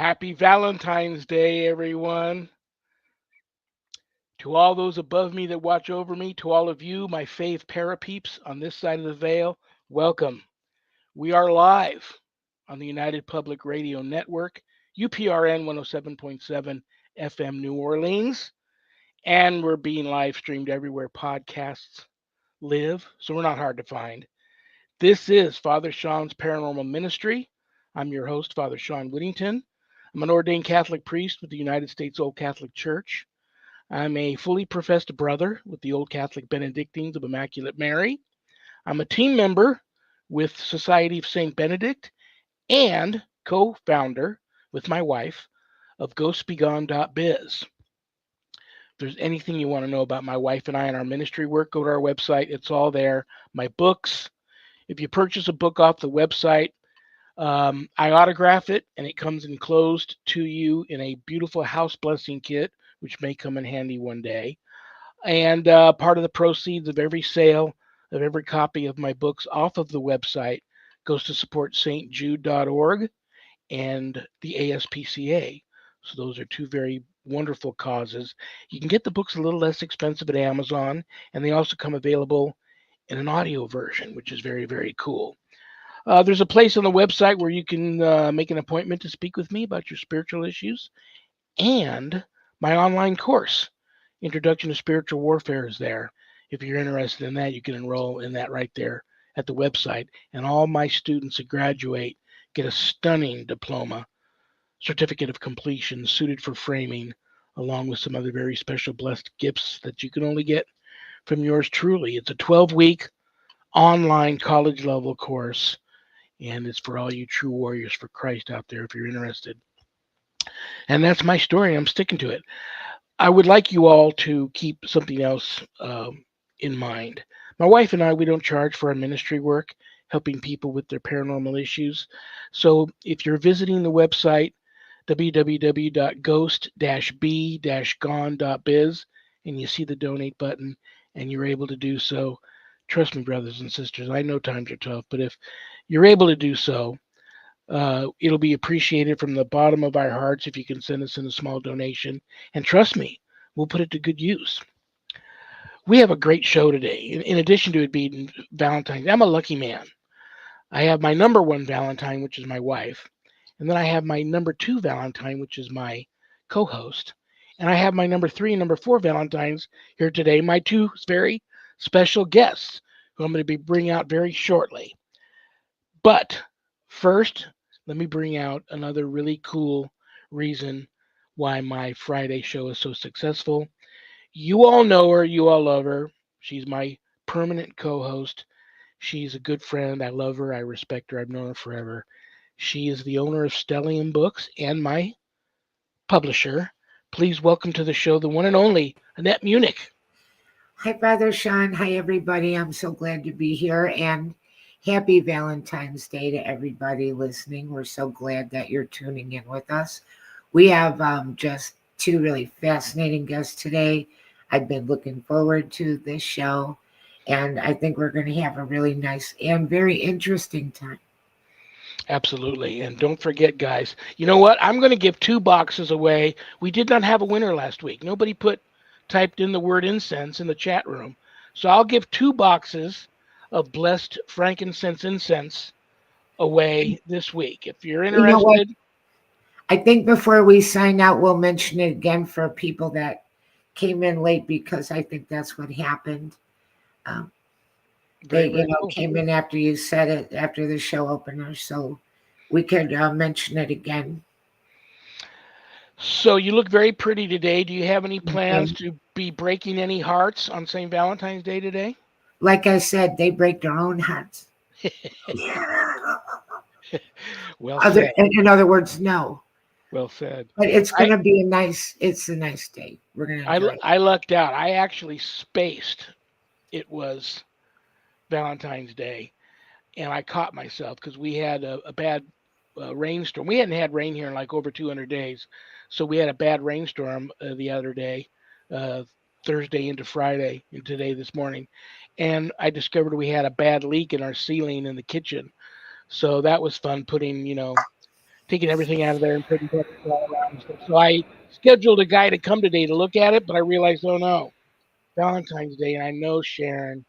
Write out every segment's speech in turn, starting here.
Happy Valentine's Day, everyone. To all those above me that watch over me, to all of you, my fave parapeeps on this side of the veil, welcome. We are live on the United Public Radio Network, UPRN 107.7 FM New Orleans, and we're being live streamed everywhere podcasts live, so we're not hard to find. This is Father Shawn's Paranormal Ministry. I'm your host, Father Shawn Whittington. I'm an ordained Catholic priest with the United States Old Catholic Church. I'm a fully professed brother with the Old Catholic Benedictines of Immaculate Mary. I'm a team member with Society of St. Benedict and co-founder with my wife of ghostbegone.biz. If there's anything you want to know about my wife and I and our ministry work, go to our website. It's all there. My books. If you purchase a book off the website, I autograph it and it comes enclosed to you in a beautiful house blessing kit, which may come in handy one day. And part of the proceeds of every sale of every copy of my books off of the website goes to support stjude.org and the ASPCA. So those are two very wonderful causes. You can get the books a little less expensive at Amazon, and they also come available in an audio version, which is very, very cool. There's a place on the website where you can make an appointment to speak with me about your spiritual issues. And my online course, Introduction to Spiritual Warfare, is there. If you're interested in that, you can enroll in that right there at the website. And all my students that graduate get a stunning diploma, certificate of completion suited for framing, along with some other very special blessed gifts that you can only get from yours truly. It's a 12-week online college level course, and it's for all you true warriors for Christ out there if you're interested. And that's my story. I'm sticking to it. I would like you all to keep something else in mind. My wife and I, we don't charge for our ministry work, helping people with their paranormal issues. So if you're visiting the website, www.ghost-b-gone.biz, and you see the donate button and you're able to do so, trust me, brothers and sisters, I know times are tough, but if you're able to do so, it'll be appreciated from the bottom of our hearts if you can send us in a small donation. And trust me, we'll put it to good use. We have a great show today. In addition to it being Valentine's, I'm a lucky man. I have my number one Valentine, which is my wife. And then I have my number two Valentine, which is my co-host. And I have my number three and number four Valentines here today, my two very special guests, who I'm going to be bringing out very shortly. But first, let me bring out another really cool reason why my Friday show is so successful. You all know her, you all love her. She's my permanent co-host. She's a good friend. I love her. I respect her. I've known her forever. She is the owner of Stellium Books and my publisher. Please welcome to the show the one and only Annette Munich. Hi, Father Shawn. Hi, everybody. I'm so glad to be here. And happy Valentine's Day to everybody listening. We're so glad that you're tuning in with us. We have just two really fascinating guests today. I've been looking forward to this show, and I think we're going to have a really nice and very interesting time. Absolutely. And don't forget, guys, you know what? I'm going to give 2 boxes away. We did not have a winner last week. Nobody typed in the word incense in the chat room. So I'll give 2 boxes of blessed frankincense incense away this week. If you're interested. You know what? I think before we sign out, we'll mention it again for people that came in late, because I think that's what happened. They cool. Came in after you said it, after the show opener, so we could mention it again. So you look very pretty today. Do you have any plans to be breaking any hearts on St. Valentine's Day today? Like I said, they break their own hearts. Well said. In other words, no. Well said. But it's going to be a nice day. We're going to I lucked out. I actually spaced. It was Valentine's Day, and I caught myself because we had a bad rainstorm. We hadn't had rain here in like over 200 days, so we had a bad rainstorm the other day, Thursday into Friday, and today this morning, and I discovered we had a bad leak in our ceiling in the kitchen. So that was fun, putting taking everything out of there and putting pepper all around and stuff. So I scheduled a guy to come today to look at it, but I realized, oh no, Valentine's Day, and I know Sharon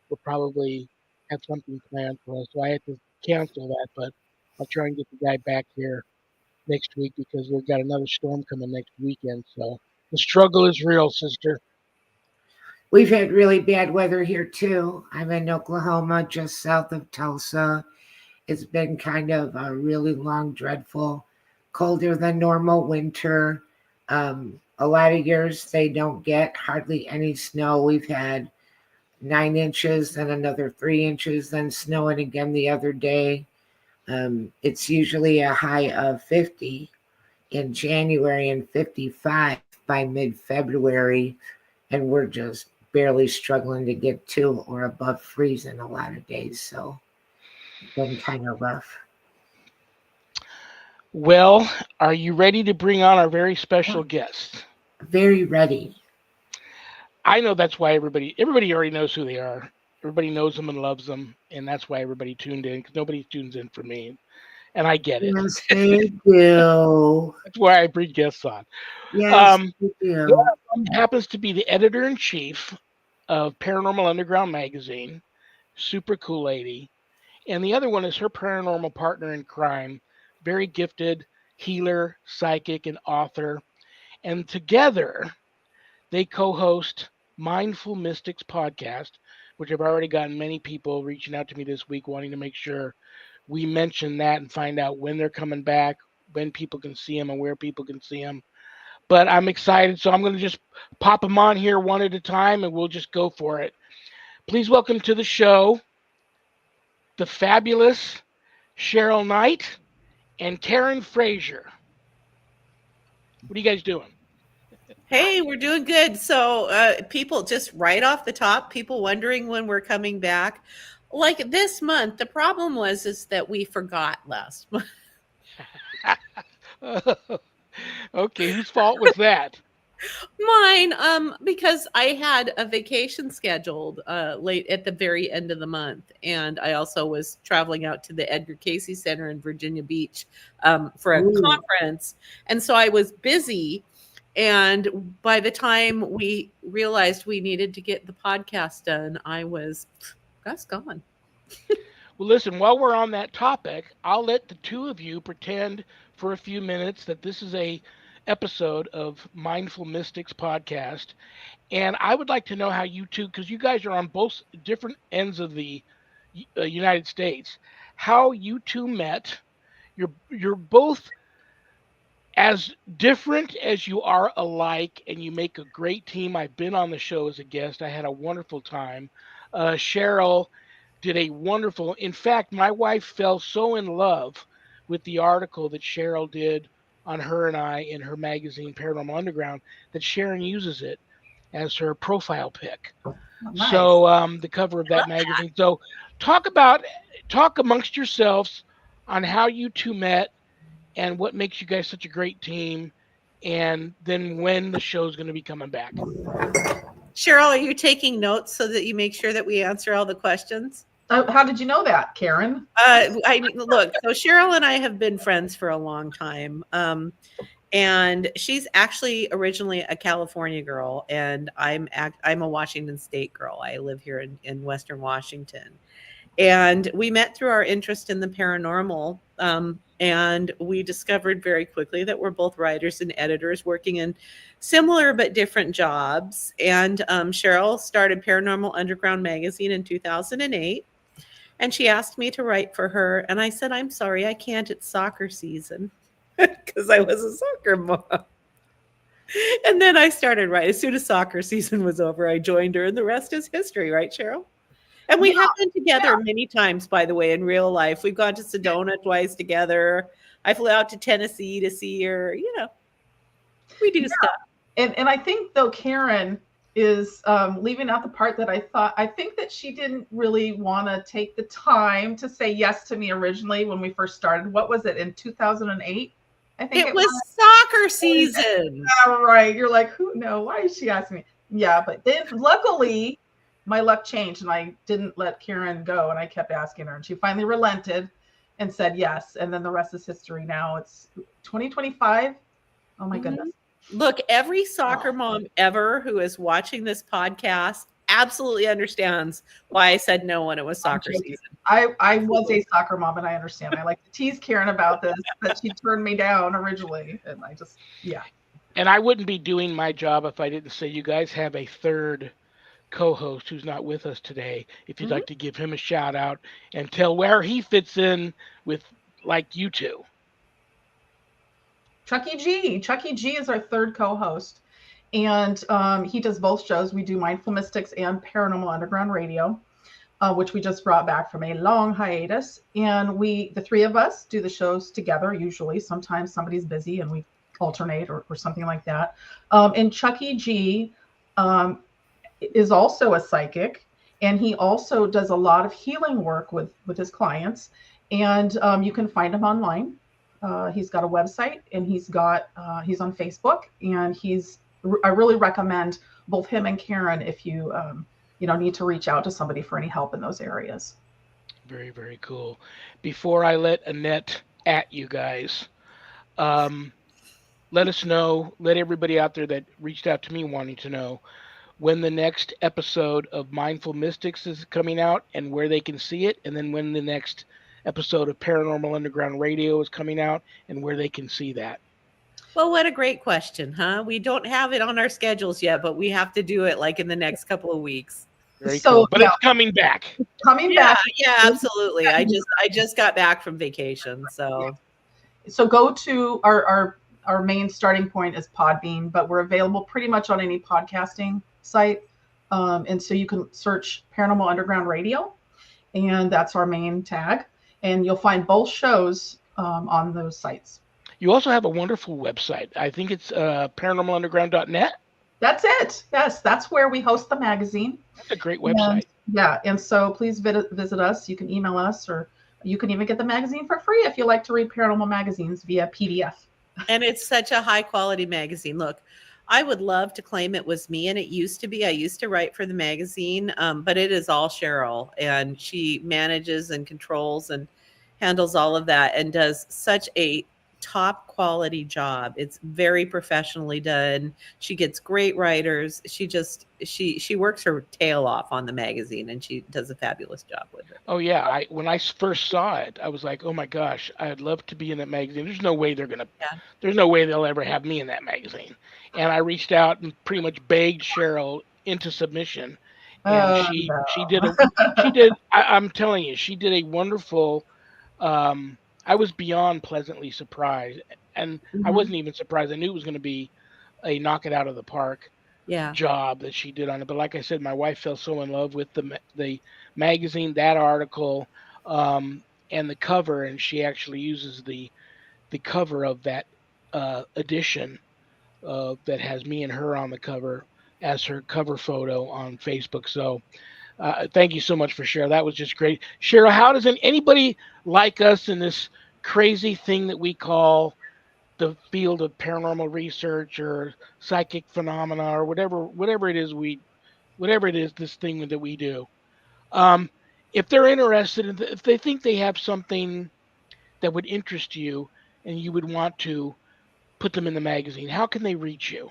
will probably have something planned for us, so I had to cancel that. But I'll try and get the guy back here next week because we've got another storm coming next weekend. So the struggle is real, sister. We've had really bad weather here too. I'm in Oklahoma, just south of Tulsa. It's been kind of a really long, dreadful, colder than normal winter. A lot of years they don't get hardly any snow. We've had 9 inches, then another 3 inches, then snowing again the other day. It's usually a high of 50 in January and 55 by mid-February, and we're just barely struggling to get to or above freezing a lot of days. So it's been kind of rough. Well, are you ready to bring on our very special guest? Very ready. I know that's why everybody already knows who they are. Everybody knows them and loves them, and that's why everybody tuned in, because nobody tunes in for me, and I get it. Yes, they do. That's why I bring guests on. Yes, Um, they the do. other one happens to be the editor-in-chief of Paranormal Underground magazine, super cool lady, and the other one is her paranormal partner in crime, very gifted healer, psychic, and author, and together they co-host Mindful Mystics podcast, which I've already gotten many people reaching out to me this week wanting to make sure we mention that and find out when they're coming back, when people can see them, and where people can see them. But I'm excited, so I'm going to just pop them on here one at a time, and we'll just go for it. Please welcome to the show the fabulous Cheryl Knight and Karen Frazier. What are you guys doing? Hey, we're doing good. So, people just right off the top, people wondering when we're coming back. Like this month, the problem is that we forgot last month. Okay, whose fault was that? Mine, because I had a vacation scheduled late at the very end of the month, and I also was traveling out to the Edgar Cayce Center in Virginia Beach for a Ooh. conference, and so I was busy. And by the time we realized we needed to get the podcast done, that's gone. Well, listen, while we're on that topic, I'll let the two of you pretend for a few minutes that this is a episode of Mindful Mystics podcast. And I would like to know how you two, because you guys are on both different ends of the United States, how you two met. You're both as different as you are alike, and you make a great team. I've been on the show as a guest. I had a wonderful time. Cheryl did a wonderful. In fact, my wife fell so in love with the article that Cheryl did on her and I in her magazine Paranormal Underground that Sharon uses it as her profile pic. Nice. So the cover of that magazine. So talk amongst yourselves on how you two met and what makes you guys such a great team, and then when the show's going to be coming back. Cheryl, are you taking notes so that you make sure that we answer all the questions? How did you know that, Karen? Look, so Cheryl and I have been friends for a long time. And she's actually originally a California girl, and I'm a Washington State girl. I live here in Western Washington. And we met through our interest in the paranormal. And we discovered very quickly that we're both writers and editors working in similar but different jobs. And Cheryl started Paranormal Underground magazine in 2008. And she asked me to write for her. And I said, I'm sorry, I can't. It's soccer season. Because I was a soccer mom. And then I started writing. As soon as soccer season was over, I joined her. And the rest is history, right, Cheryl? And we have been together many times, by the way, in real life. We've gone to Sedona twice together. I flew out to Tennessee to see her. We do stuff. And I think, though, Karen is leaving out the part that I think that she didn't really want to take the time to say yes to me originally when we first started. What was it, in 2008? I think it was soccer season. Yeah, right. You're like, why is she asking me? Yeah, but then luckily my luck changed and I didn't let Karen go and I kept asking her and she finally relented and said yes. And then the rest is history. Now it's 2025. Oh my goodness. Look, every soccer mom ever who is watching this podcast absolutely understands why I said no when it was soccer season. I was a soccer mom, and I understand. I like to tease Karen about this, that she turned me down originally. And I just, yeah. And I wouldn't be doing my job if I didn't say you guys have a third co-host who's not with us today. If you'd like to give him a shout out and tell where he fits in with like you two. Chucky G. Chucky G is our third co-host, and he does both shows. We do Mindful Mystics and Paranormal Underground Radio, which we just brought back from a long hiatus. And the three of us do the shows together usually. Sometimes somebody's busy and we alternate or something like that. And Chucky G is also a psychic, and he also does a lot of healing work with his clients. And you can find him online. He's got a website, and he's on Facebook, and I really recommend both him and Karen if you need to reach out to somebody for any help in those areas. Very, very cool. Before I let Annette at you guys, let us know, let everybody out there that reached out to me wanting to know when the next episode of Mindful Mystics is coming out and where they can see it, and then when the next episode of Paranormal Underground Radio is coming out and where they can see that. Well, what a great question, huh? We don't have it on our schedules yet, but we have to do it like in the next couple of weeks. Very cool. But it's coming back. Yeah, absolutely. I just got back from vacation, so go to our main starting point is Podbean, but we're available pretty much on any podcasting site. And so you can search Paranormal Underground Radio, and that's our main tag. And you'll find both shows on those sites. You also have a wonderful website. I think it's paranormalunderground.net. That's it. Yes, that's where we host the magazine. That's a great website. And so please visit us. You can email us, or you can even get the magazine for free if you like to read paranormal magazines via PDF. And it's such a high quality magazine. Look, I would love to claim it was me, and it used to be. I used to write for the magazine, but it is all Cheryl, and she manages and controls and handles all of that and does such a top quality job. It's very professionally done. She gets great writers. She works her tail off on the magazine, and she does a fabulous job with it. Oh yeah, when I first saw it, I was like, oh my gosh, I'd love to be in that magazine. There's no way there's no way they'll ever have me in that magazine. And I reached out and pretty much begged Cheryl into submission, and I'm telling you, she did a wonderful. I was beyond pleasantly surprised, and I wasn't even surprised. I knew it was going to be a knock it out of the park job that she did on it. But like I said, my wife fell so in love with the magazine, that article, and the cover, and she actually uses the cover of that edition that has me and her on the cover as her cover photo on Facebook. So thank you so much for Cheryl. That was just great. Cheryl, how does anybody like us in this crazy thing that we call the field of paranormal research or psychic phenomena or whatever it is, this thing that we do, if they're interested, if they think they have something that would interest you and you would want to put them in the magazine, how can they reach you?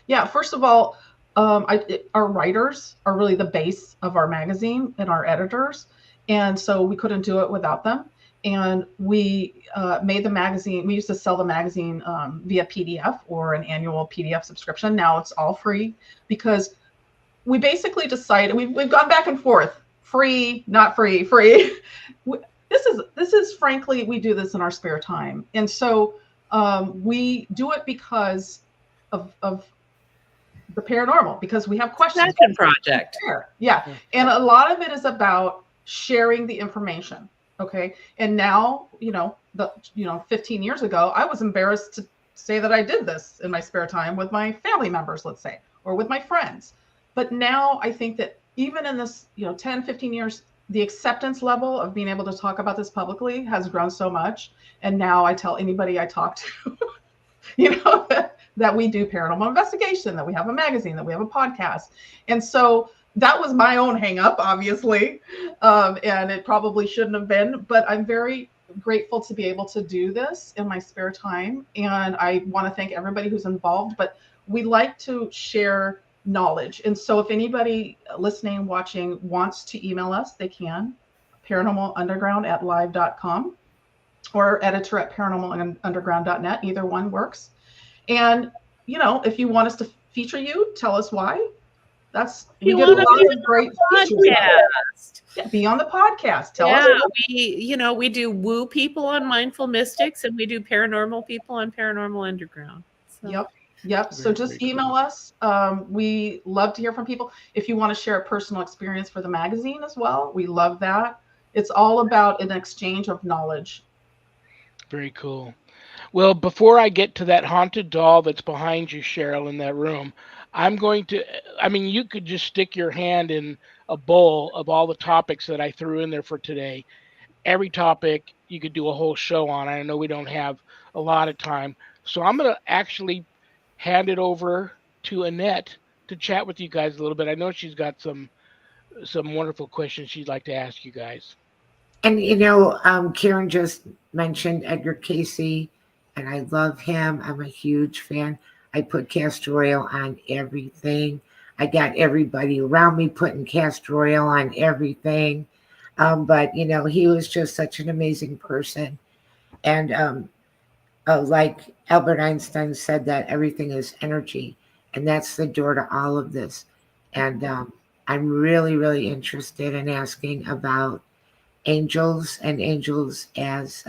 Yeah, first of all, our writers are really the base of our magazine, and our editors, and so we couldn't do it without them. And we made the magazine. We used to sell the magazine via PDF or an annual PDF subscription. Now it's all free because we basically decided we've gone back and forth, free, not free, free. This is frankly, we do this in our spare time, and so we do it because of the paranormal, because we have questions. Passion project. Yeah, and a lot of it is about sharing the information. Okay. And now, 15 years ago, I was embarrassed to say that I did this in my spare time with my family members, let's say, or with my friends. But now I think that even in this, 10, 15 years, the acceptance level of being able to talk about this publicly has grown so much. And now I tell anybody I talk to, that we do paranormal investigation, that we have a magazine, that we have a podcast. And so that was my own hang up, obviously. And it probably shouldn't have been, but I'm very grateful to be able to do this in my spare time. And I want to thank everybody who's involved, but we like to share knowledge. And so if anybody listening, watching wants to email us, they can. paranormalunderground@live.com or editor@paranormalunderground.net. Either one works. And, you know, if you want us to feature you, tell us why. We get a lot of great features. Yeah, be on the podcast. Tell us. We do woo people on Mindful Mystics, and we do paranormal people on Paranormal Underground. So. Yep. So just email us. We love to hear from people. If you want to share a personal experience for the magazine as well, we love that. It's all about an exchange of knowledge. Very cool. Well, before I get to that haunted doll that's behind you, Cheryl, in that room, you could just stick your hand in a bowl of all the topics that I threw in there for today. Every topic you could do a whole show on. I know we don't have a lot of time. So I'm going to actually hand it over to Annette to chat with you guys a little bit. I know she's got some wonderful questions she'd like to ask you guys. And, Karen just mentioned Edgar Casey, and I love him. I'm a huge fan. I put castor oil on everything. I got everybody around me putting castor oil on everything. But, he was just such an amazing person. And like Albert Einstein said, that everything is energy, and that's the door to all of this. And I'm really, really interested in asking about angels and angels as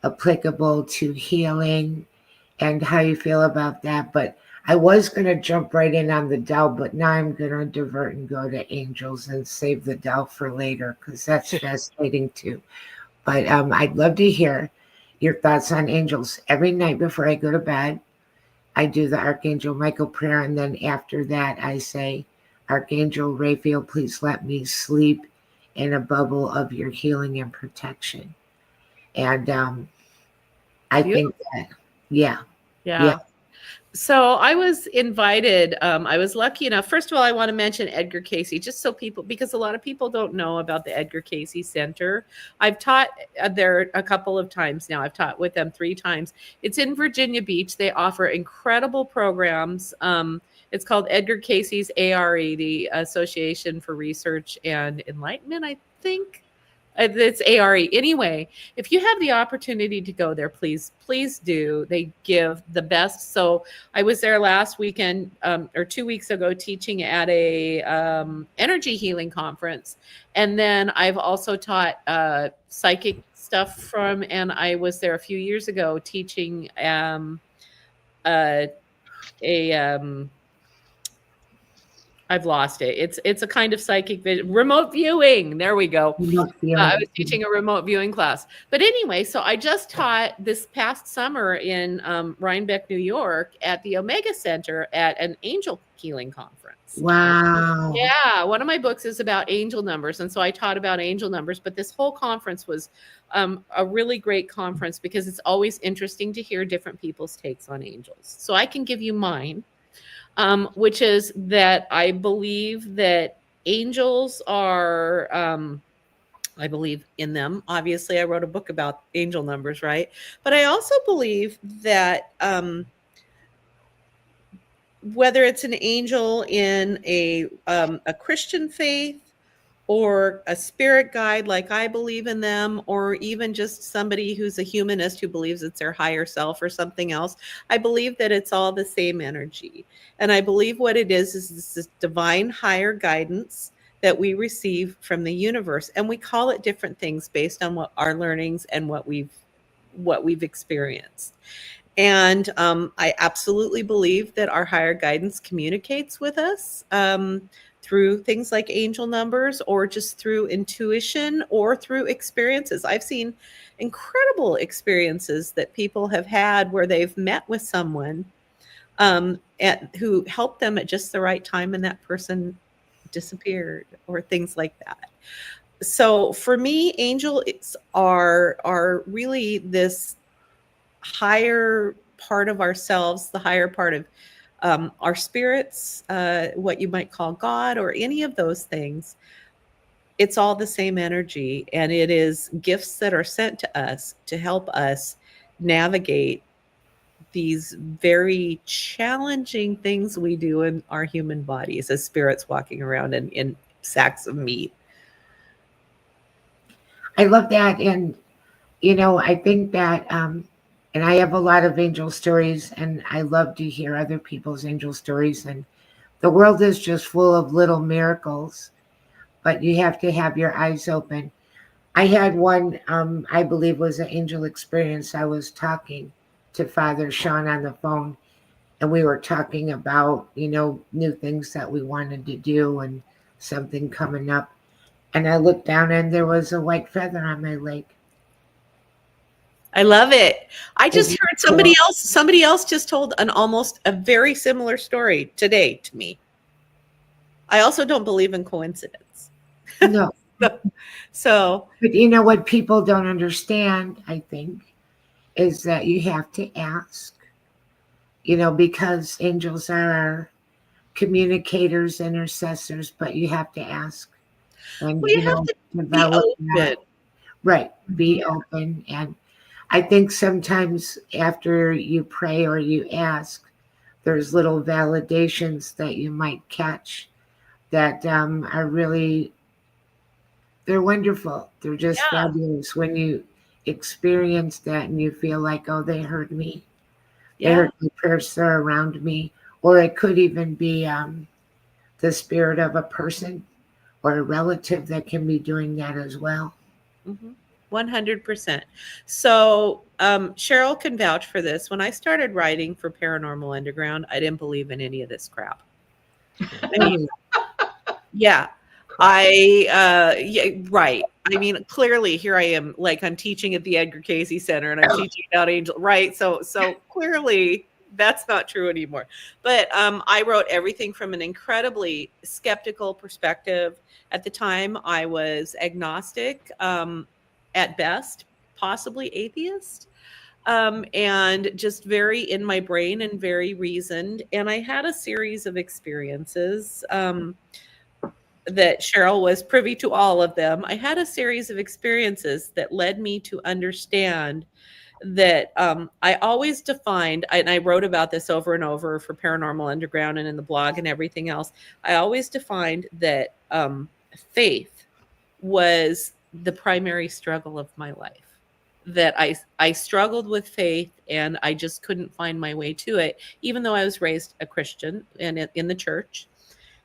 applicable to healing and how you feel about that. But I was going to jump right in on the doll, but now I'm going to divert and go to angels and save the doll for later, because that's fascinating too. But I'd love to hear your thoughts on angels. Every night before I go to bed, I do the Archangel Michael prayer, and then after that I say, Archangel Raphael, please let me sleep in a bubble of your healing and protection. And I think that, yeah. So I was invited. I was lucky enough. First of all, I want to mention Edgar Casey, just so because a lot of people don't know about the Edgar Casey Center. I've taught there a couple of times now. I've taught with them 3 times. It's in Virginia Beach. They offer incredible programs. It's called Edgar Casey's ARE, the Association for Research and Enlightenment, I think. It's ARE. Anyway, if you have the opportunity to go there, please do. They give the best. So I was there last weekend or 2 weeks ago teaching at a energy healing conference. And then I've also taught psychic stuff and I was there a few years ago teaching I've lost it. It's a kind of psychic vision, remote viewing. There we go. I was teaching a remote viewing class. But anyway, so I just taught this past summer in Rhinebeck, New York at the Omega Center at an angel healing conference. Wow. Yeah. One of my books is about angel numbers. And so I taught about angel numbers. But this whole conference was a really great conference because it's always interesting to hear different people's takes on angels. So I can give you mine. Which is that I believe that angels are, I believe in them. Obviously, I wrote a book about angel numbers, right? But I also believe that whether it's an angel in a Christian faith or a spirit guide like I believe in them, or even just somebody who's a humanist who believes it's their higher self or something else, I believe that it's all the same energy. And I believe what it is this divine higher guidance that we receive from the universe. And we call it different things based on what our learnings and what we've experienced. And I absolutely believe that our higher guidance communicates with us through things like angel numbers, or just through intuition, or through experiences. I've seen incredible experiences that people have had where they've met with someone who helped them at just the right time, and that person disappeared, or things like that. So for me, angels are really this higher part of ourselves, the higher part of our spirits, what you might call God, or any of those things. it's all the same energy, and it is gifts that are sent to us to help us navigate these very challenging things we do in our human bodies as spirits walking around in sacks of meat. I love that. And, I think that, and I have a lot of angel stories, and I love to hear other people's angel stories. And the world is just full of little miracles, but you have to have your eyes open. I had one, I believe was an angel experience. I was talking to Father Shawn on the phone, and we were talking about, new things that we wanted to do and something coming up. And I looked down and there was a white feather on my leg. I love it. I just Isn't heard it cool? somebody else just told almost a very similar story today to me. I also don't believe in coincidence. No. So, But what people don't understand, I think, is that you have to ask, because angels are our communicators, intercessors, but you have to ask. And, well, you have to be develop that. open. Right. Be open. And I think sometimes after you pray or you ask, there's little validations that you might catch that are really, they're wonderful. They're just Yeah. fabulous when you experience that and you feel like, oh, they heard me. They Yeah. heard my prayers, they're around me. Or it could even be the spirit of a person or a relative that can be doing that as well. 100%. So Cheryl can vouch for this. When I started writing for Paranormal Underground, I didn't believe in any of this crap. I mean, yeah. Right. I mean, clearly here I am, like I'm teaching at the Edgar Cayce Center and I'm teaching about angel, right? So clearly that's not true anymore. But I wrote everything from an incredibly skeptical perspective. At the time, I was agnostic, at best, possibly atheist, and just very in my brain and very reasoned. And I had a series of experiences. That Cheryl was privy to all of them. I had a series of experiences that led me to understand that I always defined, and I wrote about this over and over for Paranormal Underground and in the blog and everything else. I always defined that faith was the primary struggle of my life. That I struggled with faith and I just couldn't find my way to it, even though I was raised a Christian and in the church.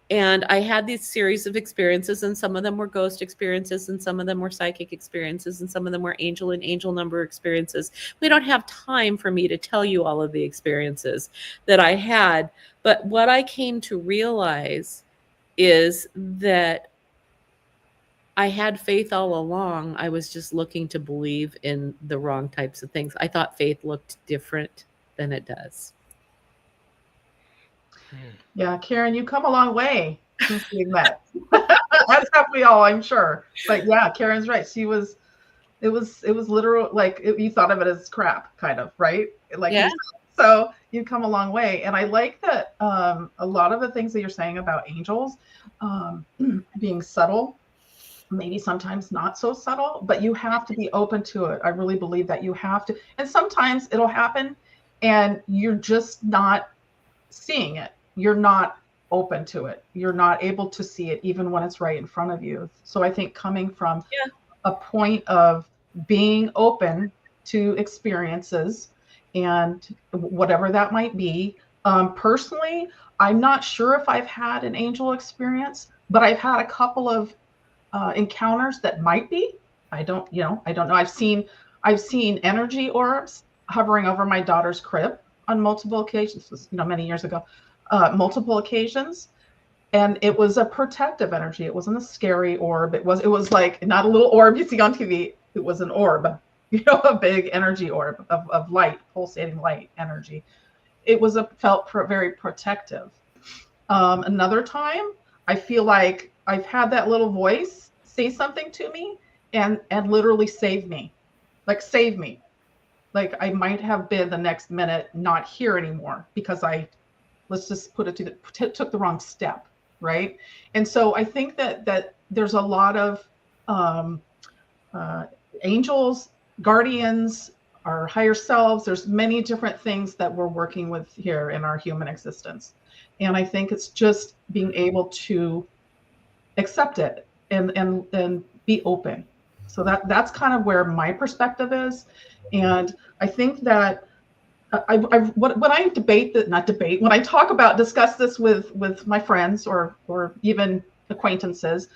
And I had these series of experiences, and some of them were ghost experiences, and some of them were psychic experiences, and some of them were angel and angel number experiences. We don't have time for me to tell you all of the experiences that I had. But what I came to realize is that I had faith all along. I was just looking to believe in the wrong types of things. I thought faith looked different than it does. Yeah, Karen, you come a long way since we met. As have we all, I'm sure. But yeah, Karen's right. It was literal, like you thought of it as crap, kind of, right? Like, Yeah. So you've come a long way. And I like that a lot of the things that you're saying about angels being subtle, maybe sometimes not so subtle, but you have to be open to it. I really believe that you have to. And sometimes it'll happen and you're just not seeing it. You're not open to it. You're not able to see it even when it's right in front of you. So I think coming from a point of being open to experiences and whatever that might be. Personally, I'm not sure if I've had an angel experience, but I've had a couple of encounters that might be. I don't know. I've seen energy orbs hovering over my daughter's crib on multiple occasions. This was, many years ago. Multiple occasions, and it was a protective energy. It wasn't a scary orb. It was like not a little orb you see on TV. It was an orb, a big energy orb of light, pulsating light energy. It felt very protective. Another time, I feel like I've had that little voice say something to me and literally save me, like save me. Like I might have been the next minute not here anymore because let's just put it took the wrong step, right? And so I think that there's a lot of uh, angels, guardians, our higher selves. There's many different things that we're working with here in our human existence. And I think it's just being able to accept it and be open. So that's kind of where my perspective is. And I think that when I debate that, not debate, when I discuss this with my friends or even acquaintances,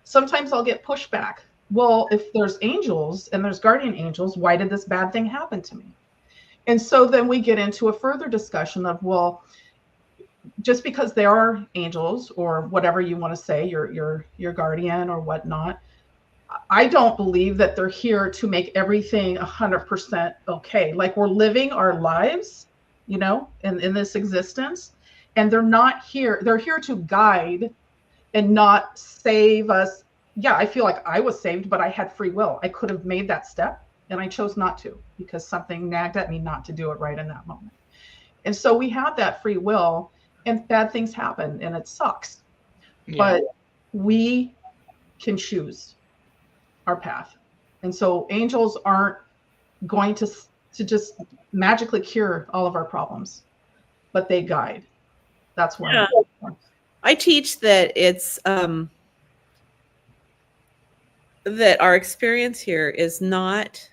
sometimes I'll get pushback. Well, if there's angels and there's guardian angels, why did this bad thing happen to me? And so then we get into a further discussion of, well, just because they are angels or whatever you want to say, your guardian or whatnot, I don't believe that they're here to make everything 100% okay. Like, we're living our lives, in this existence, and they're not here. They're here to guide and not save us. Yeah, I feel like I was saved, but I had free will. I could have made that step and I chose not to because something nagged at me not to do it right in that moment. And so we have that free will, and bad things happen and it sucks. Yeah. But we can choose our path. And so angels aren't going to just magically cure all of our problems, but they guide. That's one. Yeah. I teach that it's that our experience here is not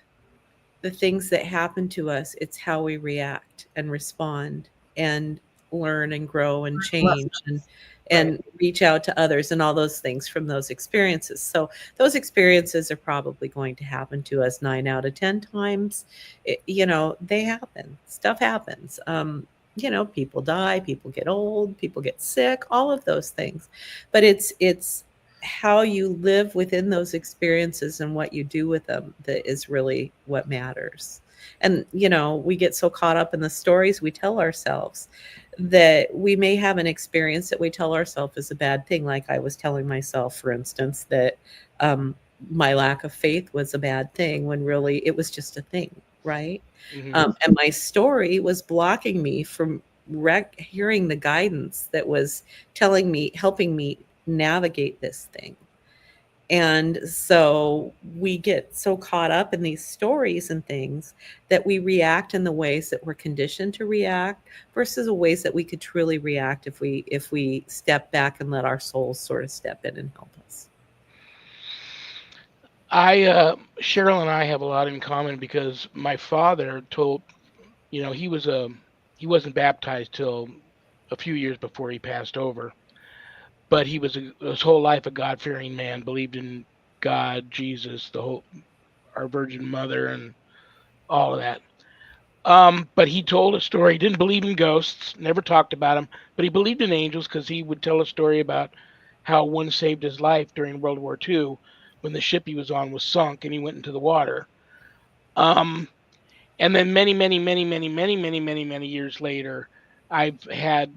the things that happen to us, it's how we react and respond and learn and grow and change and reach out to others and all those things from those experiences. So those experiences are probably going to happen to us 9 out of 10 times. They happen. Stuff happens. People die, people get old, people get sick, all of those things. But it's how you live within those experiences and what you do with them that is really what matters. And, we get so caught up in the stories we tell ourselves that we may have an experience that we tell ourselves is a bad thing. Like I was telling myself, for instance, that my lack of faith was a bad thing when really it was just a thing, right? Mm-hmm. And my story was blocking me from hearing the guidance that was telling me, helping me navigate this thing. And so we get so caught up in these stories and things that we react in the ways that we're conditioned to react versus the ways that we could truly react if we step back and let our souls sort of step in and help us. Cheryl and I have a lot in common because my father told, he wasn't baptized till a few years before he passed over. But he was his whole life a God-fearing man, believed in God, Jesus, our Virgin Mother, and all of that. But he told a story. He didn't believe in ghosts, never talked about them, but he believed in angels because he would tell a story about how one saved his life during World War II when the ship he was on was sunk and he went into the water. And then many years later, I've had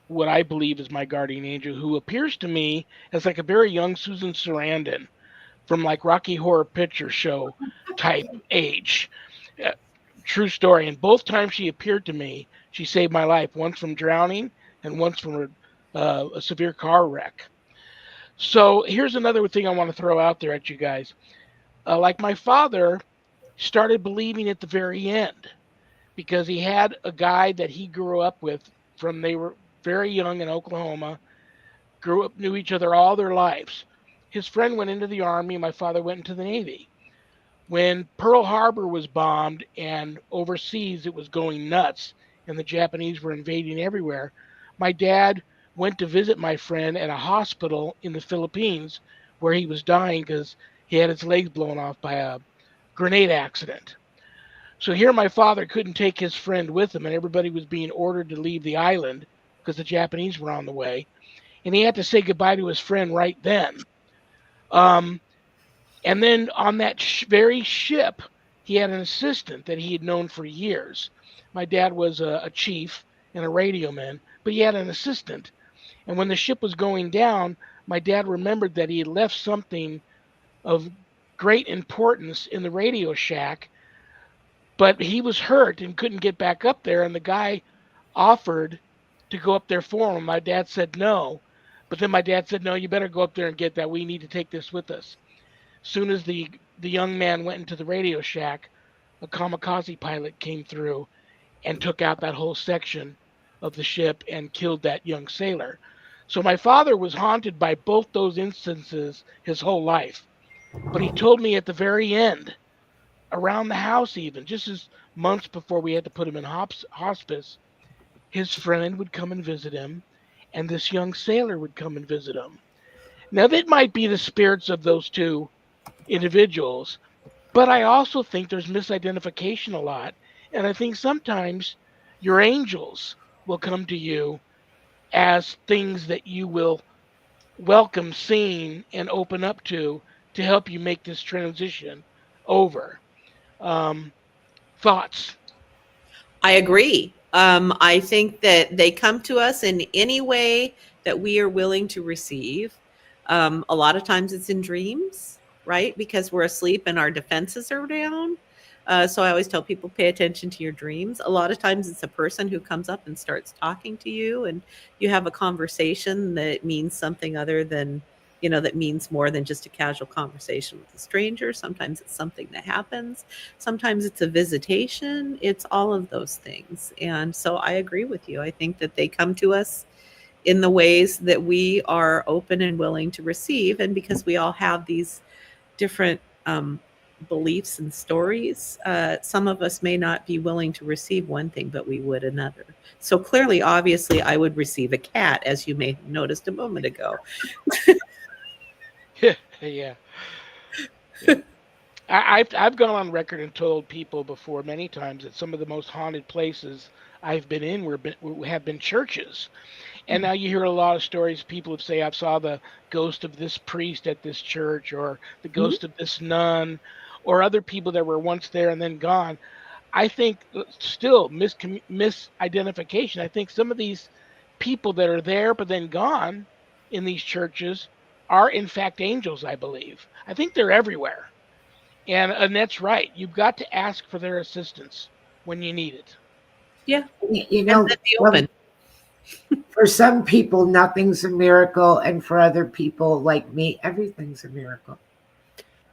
what I believe is my guardian angel, who appears to me as like a very young Susan Sarandon from like Rocky Horror Picture Show type age. True story. And both times she appeared to me, she saved my life, once from drowning and once from a severe car wreck. So here's another thing I want to throw out there at you guys. Like my father started believing at the very end because he had a guy that he grew up with from they were very young in Oklahoma, grew up, knew each other all their lives. His friend went into the Army, my father went into the Navy. When Pearl Harbor was bombed and overseas it was going nuts and the Japanese were invading everywhere, my dad went to visit my friend at a hospital in the Philippines where he was dying because he had his legs blown off by a grenade accident. So here my father couldn't take his friend with him and everybody was being ordered to leave the island because the Japanese were on the way, and he had to say goodbye to his friend right then. And then on that very ship, he had an assistant that he had known for years. My dad was a chief and a radio man, but he had an assistant. And when the ship was going down, my dad remembered that he had left something of great importance in the radio shack, but he was hurt and couldn't get back up there, and the guy offered to go up there for him. My dad said no, But then my dad said, no, you better go up there and get that. We need to take this with us. Soon as the young man went into the Radio Shack, a kamikaze pilot came through and took out that whole section of the ship and killed that young sailor. So my father was haunted by both those instances his whole life. But he told me at the very end, around the house even, just as months before we had to put him in hospice, his friend would come and visit him, and this young sailor would come and visit him. Now, that might be the spirits of those two individuals, but I also think there's misidentification a lot. And I think sometimes your angels will come to you as things that you will welcome seeing and open up to help you make this transition over. Thoughts? I agree. I think that they come to us in any way that we are willing to receive. A lot of times it's in dreams, right? Because we're asleep and our defenses are down. So I always tell people, pay attention to your dreams. A lot of times it's a person who comes up and starts talking to you, and you have a conversation that means something other than, that means more than just a casual conversation with a stranger. Sometimes it's something that happens. Sometimes it's a visitation. It's all of those things. And so I agree with you. I think that they come to us in the ways that we are open and willing to receive. And because we all have these different beliefs and stories, some of us may not be willing to receive one thing, but we would another. So clearly, obviously, I would receive a cat, as you may have noticed a moment ago. Yeah. I've gone on record and told people before many times that some of the most haunted places I've been in have been churches. And now you hear a lot of stories. People have say, I saw the ghost of this priest at this church, or the ghost of this nun, or other people that were once there and then gone. I think still misidentification. I think some of these people that are there but then gone in these churches are in fact angels, I believe. I think they're everywhere. And that's right. You've got to ask for their assistance when you need it. Yeah. You know, And then be open. For some people, nothing's a miracle. And for other people like me, everything's a miracle.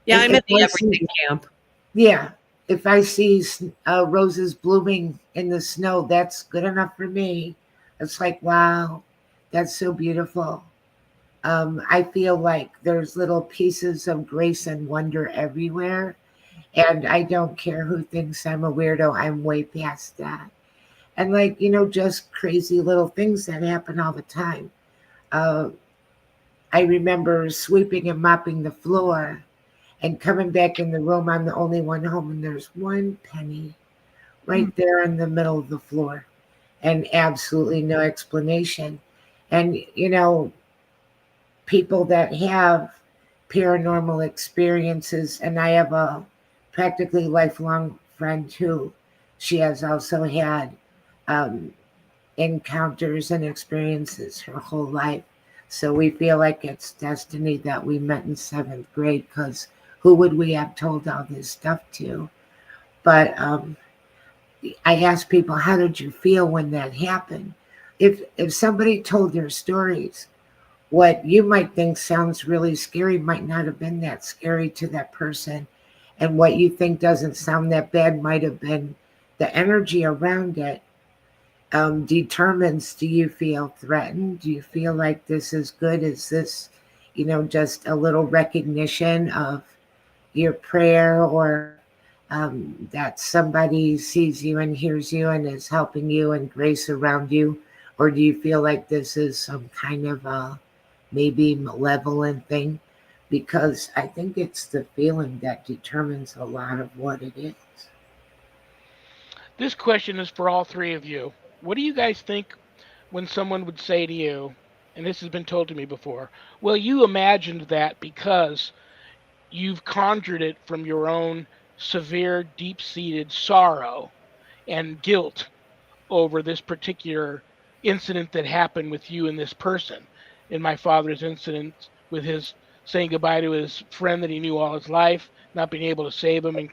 Yeah, And I'm if at the I everything see- camp. Yeah. If I see roses blooming in the snow, that's good enough for me. It's like, wow, that's so beautiful. I feel like there's little pieces of grace and wonder everywhere. And I don't care who thinks I'm a weirdo. I'm way past that. And like, just crazy little things that happen all the time. I remember sweeping and mopping the floor and coming back in the room. I'm the only one home, and there's one penny right there in the middle of the floor, and absolutely no explanation. And, people that have paranormal experiences, and I have a practically lifelong friend who she has also had encounters and experiences her whole life. So we feel like it's destiny that we met in 7th grade, because who would we have told all this stuff to? But I ask people, how did you feel when that happened? If somebody told their stories, what you might think sounds really scary might not have been that scary to that person. And what you think doesn't sound that bad might have been the energy around it. Determines, do you feel threatened? Do you feel like this is good? Is this, just a little recognition of your prayer, or that somebody sees you and hears you and is helping you and grace around you? Or do you feel like this is some kind of maybe malevolent thing? Because I think it's the feeling that determines a lot of what it is. This question is for all three of you. What do you guys think when someone would say to you, and this has been told to me before, well, you imagined that because you've conjured it from your own severe, deep-seated sorrow and guilt over this particular incident that happened with you and this person. In my father's incident with his saying goodbye to his friend that he knew all his life, not being able to save him and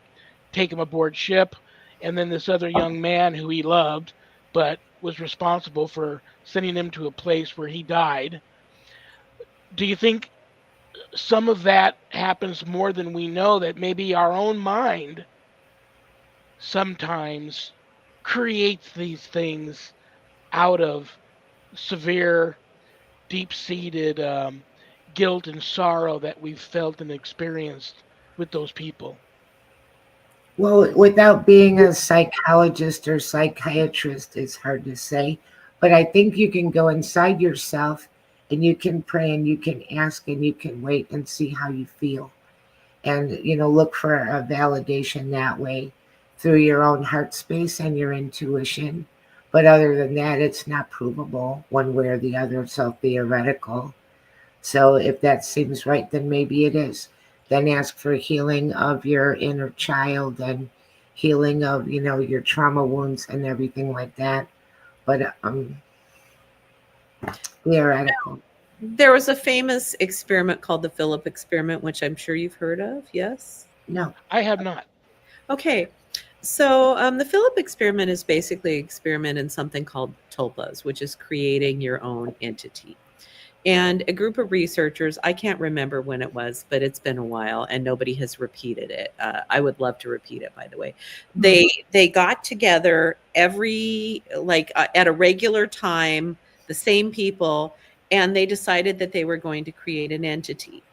take him aboard ship, and then this other young man who he loved but was responsible for sending him to a place where he died. Do you think some of that happens more than we know, that maybe our own mind sometimes creates these things out of severe, deep-seated guilt and sorrow that we've felt and experienced with those people? Well, without being a psychologist or psychiatrist, it's hard to say. But I think you can go inside yourself and you can pray and you can ask and you can wait and see how you feel. And, look for a validation that way through your own heart space and your intuition. But other than that, it's not provable one way or the other. It's so theoretical. So if that seems right, then maybe it is. Then ask for healing of your inner child and healing of, your trauma wounds and everything like that. But theoretical. There was a famous experiment called the Philip experiment, which I'm sure you've heard of. Yes? No. I have not. Okay. So the Philip experiment is basically an experiment in something called tulpas, which is creating your own entity. And a group of researchers, I can't remember when it was, but it's been a while and nobody has repeated it. I would love to repeat it, by the way. They got together every, at a regular time, the same people, and they decided that they were going to create an entity.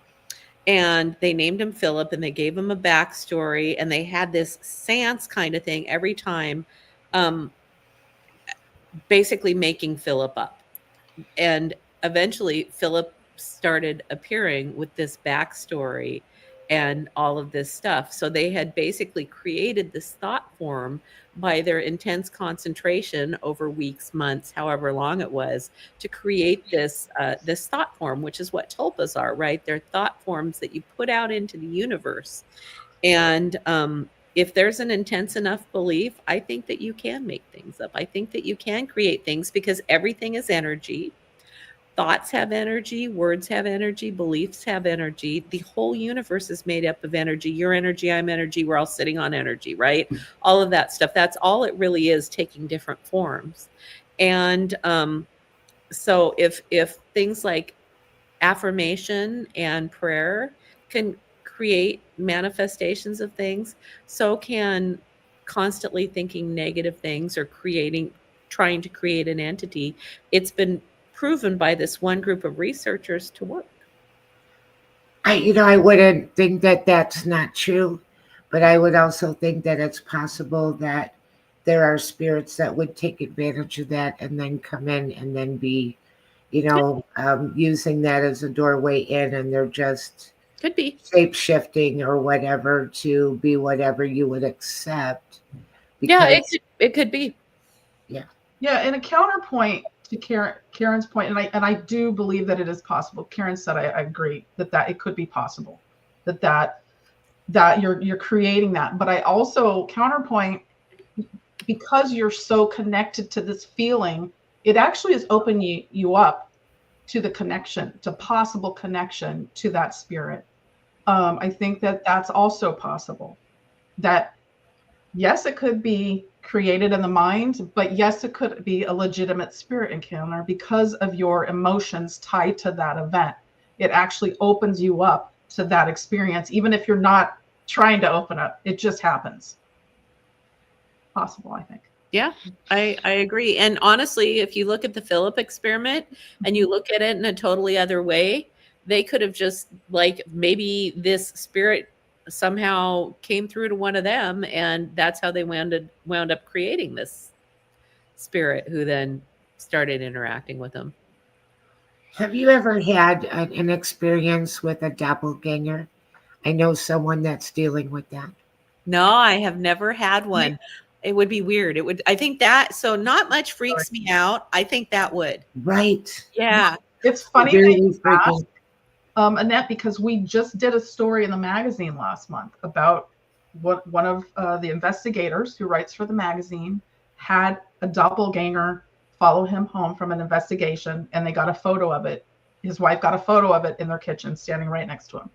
And they named him Philip and they gave him a backstory, and they had this seance kind of thing every time, basically making Philip up. And eventually Philip started appearing with this backstory and all of this stuff. So they had basically created this thought form by their intense concentration over weeks, months, however long it was, to create this this thought form, which is what tulpas are, right? They're thought forms that you put out into the universe. And if there's an intense enough belief, I think that you can make things up. I think that you can create things, because everything is energy. Thoughts have energy, words have energy, beliefs have energy. The whole universe is made up of energy. Your energy, I'm energy, we're all sitting on energy, right? All of that stuff. That's all it really is, taking different forms. And so if things like affirmation and prayer can create manifestations of things, so can constantly thinking negative things or trying to create an entity. It's been proven by this one group of researchers to work. I wouldn't think that that's not true, but I would also think that it's possible that there are spirits that would take advantage of that and then come in and then be, using that as a doorway in, and they're just Could be shape shifting or whatever to be whatever you would accept. Yeah, it could be. Yeah. Yeah, and a counterpoint to Karen's point, and I do believe that it is possible. Karen said I agree that it could be possible, that you're creating that. But I also counterpoint, because you're so connected to this feeling, it actually is opening you up to the connection, to possible connection to that spirit. I think that that's also possible. That yes, it could be created in the mind, but yes, it could be a legitimate spirit encounter because of your emotions tied to that event. It actually opens you up to that experience, even if you're not trying to open up. It just happens. Possible, I think. Yeah, I agree. And honestly, if you look at the Philip experiment and you look at it in a totally other way, they could have just, maybe this spirit somehow came through to one of them, and that's how they wound up creating this spirit, who then started interacting with them. Have you ever had an experience with a doppelganger? I know someone that's dealing with that. No, I have never had one. It would be weird. I think that, so not much freaks me out. I think that would. Right. Yeah. It's funny Very that you freaking. asked, Annette, because we just did a story in the magazine last month about one of the investigators who writes for the magazine had a doppelganger follow him home from an investigation, and they got a photo of it. His wife got a photo of it in their kitchen, standing right next to him.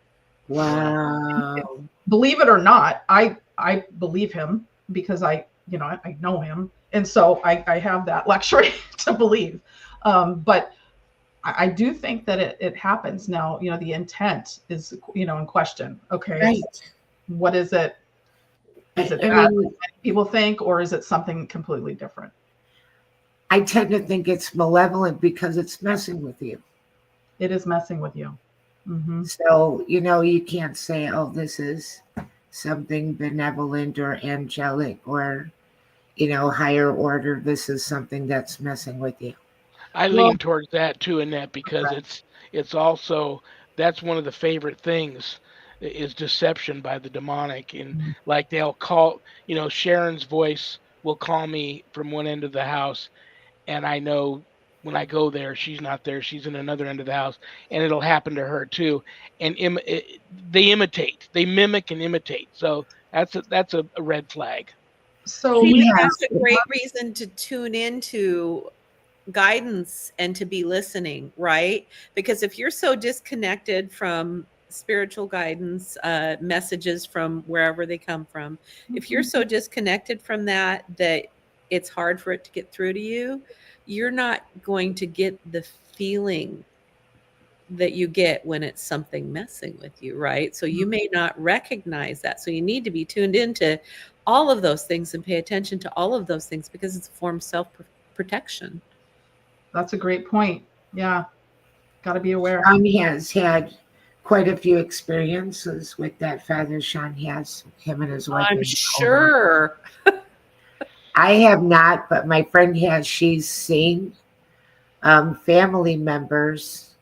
Wow. Believe it or not, I believe him because I know him, and so I have that luxury to believe. But I do think that it happens now. The intent is, in question. Okay, Right. what is it? Is it I bad mean, like many people think, or is it something completely different? I tend to think it's malevolent because it's messing with you. It is messing with you. Mm-hmm. So, you can't say, oh, this is something benevolent or angelic or, higher order. This is something that's messing with you. I Well, lean towards that too, Annette, because okay. it's also that's one of the favorite things is deception by the demonic. And Mhm. like they'll call, Sharon's voice will call me from one end of the house, and I know when I go there, she's not there. She's in another end of the house, and it'll happen to her too. And they imitate, they mimic and imitate. So that's a red flag. So See, He but has, that's a great reason to tune into guidance and to be listening, right? Because if you're so disconnected from spiritual guidance, messages from wherever they come from, if you're so disconnected from that it's hard for it to get through to you, you're not going to get the feeling that you get when it's something messing with you, right? So you may not recognize that. So you need to be tuned into all of those things and pay attention to all of those things because it's a form of self protection. that's a great point. Yeah, got to be aware. Shawn has had quite a few experiences with that. Father Shawn has, him and his wife. I'm sure. I have not, but my friend has. She's seen family members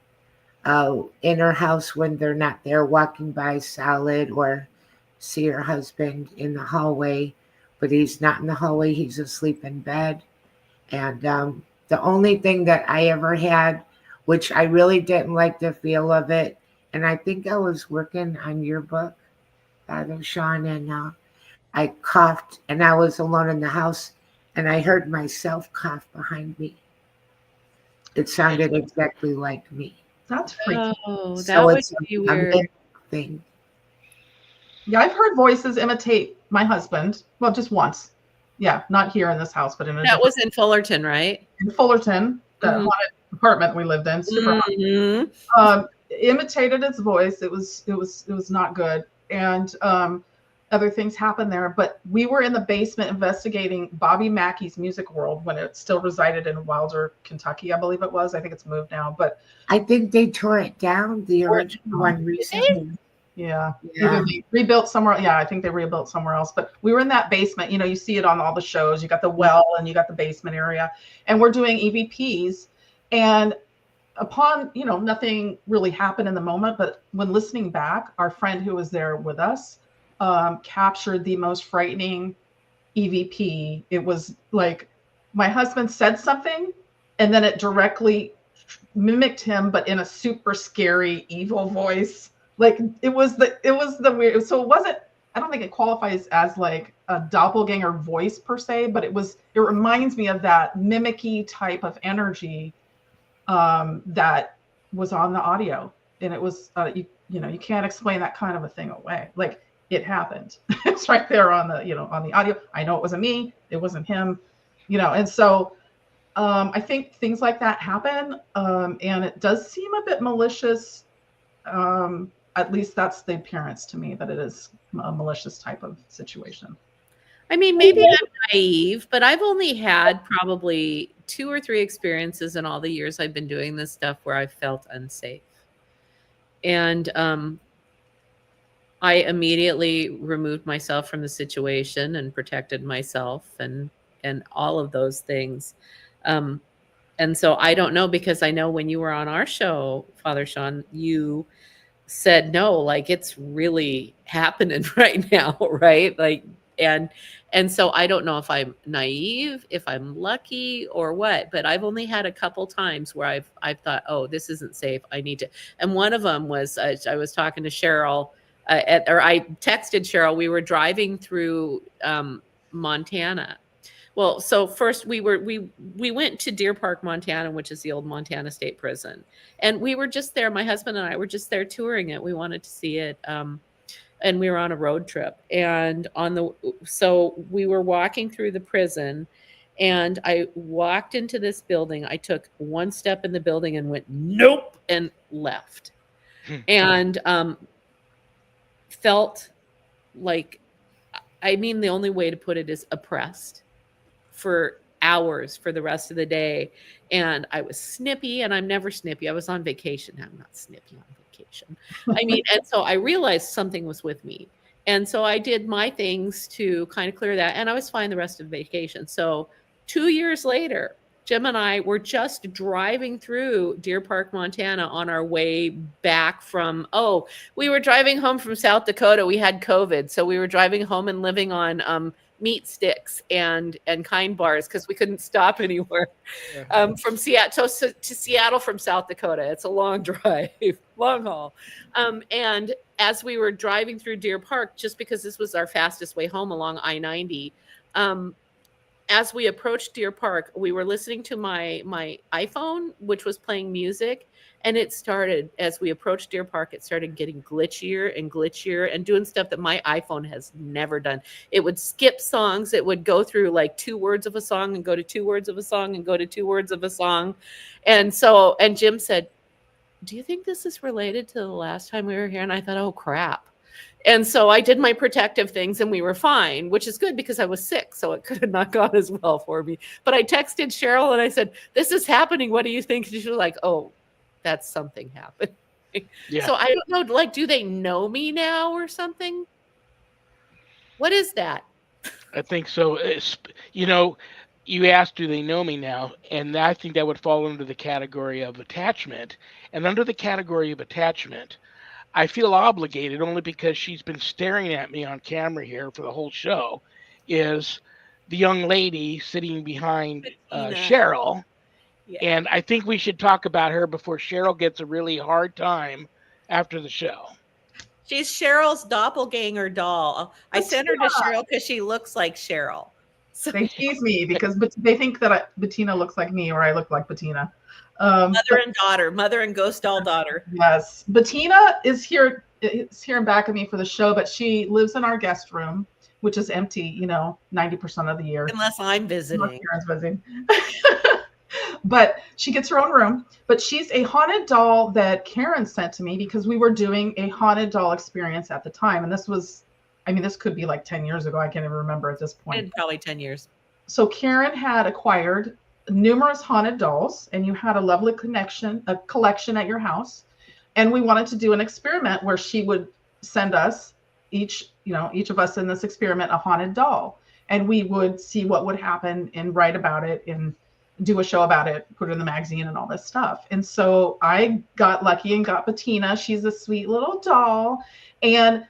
in her house when they're not there, walking by solid, or see her husband in the hallway, but he's not in the hallway. He's asleep in bed. And the only thing that I ever had, which I really didn't like the feel of it, and I think I was working on your book, Father Shawn, and I coughed, and I was alone in the house, and I heard myself cough behind me. It sounded exactly like me. That's freaky. Oh, that So would it's be a weird. mixed thing. Yeah, I've heard voices imitate my husband. Well, just once. Yeah, not here in this house, but in That was in Fullerton, right? in Fullerton, the Mhm. haunted apartment we lived in, super haunted. Mhm. Imitated his voice. It was not good, and other things happened there. But we were in the basement investigating Bobby Mackey's Music World when it still resided in Wilder, Kentucky, I believe it was. I think it's moved now, but I think they tore it down, the Tore it original down. one recently. yeah. Yeah. Either they rebuilt somewhere. Yeah, I think they rebuilt somewhere else. But we were in that basement. You see it on all the shows. You got the well and you got the basement area, and we're doing EVPs. And upon, nothing really happened in the moment, but when listening back, our friend who was there with us captured the most frightening EVP. It was like my husband said something, and then it directly mimicked him, but in a super scary, evil voice. Like it was the weird. So it wasn't. I don't think it qualifies as like a doppelganger voice per se, but it reminds me of that mimicky type of energy that was on the audio, and it was you can't explain that kind of a thing away. Like it happened. It's right there on the audio. I know it wasn't me. It wasn't him. And so I think things like that happen, and it does seem a bit malicious. At least that's the appearance to me that it is a malicious type of situation. I mean, maybe I'm naive, but I've only had probably 2 or 3 experiences in all the years I've been doing this stuff where I felt unsafe. And I immediately removed myself from the situation and protected myself and all of those things. And so I don't know, because I know when you were on our show, Father Shawn, you said no, like it's really happening right now, right? Like and so I don't know if I'm naive, if I'm lucky or what, but I've only had a couple times where I've thought, oh, this isn't safe. I need to. And one of them was I was talking to Cheryl, or I texted Cheryl. We were driving through Montana. Well, so first we went to Deer Park, Montana, which is the old Montana State Prison, and we were just there. My husband and I were just there touring it. We wanted to see it, and we were on a road trip. And so we were walking through the prison, And I walked into this building. I took one step in the building and went, nope, and left. And felt like, I mean, the only way to put it is oppressed for hours for the rest of the day. And I was snippy, and I'm never snippy. I was on vacation. I'm not snippy on vacation. I mean, and so I realized something was with me. And so I did my things to kind of clear that. And I was fine the rest of vacation. So 2 years later, Jim and I were just driving through Deer Park, Montana on our way back from, we were driving home from South Dakota. We had COVID. So we were driving home and living on meat sticks and Kind bars because we couldn't stop anywhere. From Seattle to Seattle from South Dakota. It's a long drive, long haul. And as we were driving through Deer Park, just because this was our fastest way home along I-90, as we approached Deer Park, we were listening to my iPhone, which was playing music. And it started, as we approached Deer Park, it started getting glitchier and glitchier and doing stuff that my iPhone has never done. It would skip songs. It would go through like 2 words of a song and go to 2 words of a song and go to 2 words of a song. And Jim said, do you think this is related to the last time we were here? And I thought, oh, crap. And so I did my protective things and we were fine, which is good because I was sick. So it could have not gone as well for me. But I texted Cheryl and I said, this is happening. What do you think? And she was like, oh, that's something happened. Yeah. So I don't know, like, do they know me now or something? What is that? I think so. You asked, do they know me now? And I think that would fall under the category of attachment. And under the category of attachment, I feel obligated only because she's been staring at me on camera here for the whole show, is the young lady sitting behind Cheryl. Yeah. And I think we should talk about her before Cheryl gets a really hard time after the show. She's Cheryl's doppelganger doll. I sent her to Cheryl because she looks like Cheryl. So they tease me because they think that Bettina looks like me or I look like Bettina. Mother and daughter, mother and ghost doll daughter. Yes. Bettina is here in back of me for the show, but she lives in our guest room, which is empty, 90% of the year. Unless I'm visiting. But she gets her own room. But she's a haunted doll that Karen sent to me because we were doing a haunted doll experience at the time. And this could be like 10 years ago. I can't even remember at this point. Probably 10 years. So Karen had acquired numerous haunted dolls, and you had a lovely collection at your house. And we wanted to do an experiment where she would send us each of us in this experiment a haunted doll, and we would see what would happen and write about it and do a show about it, put it in the magazine and all this stuff. And so I got lucky and got Bettina. She's a sweet little doll. And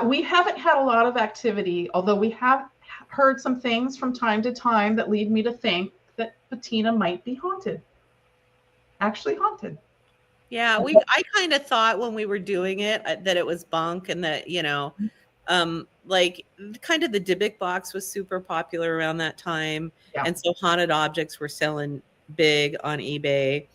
we haven't had a lot of activity, although we have heard some things from time to time that lead me to think that Bettina might be haunted. Actually haunted. Yeah, I kind of thought when we were doing it that it was bunk and that, like kind of the Dybbuk box was super popular around that time. Yeah. And so haunted objects were selling big on eBay.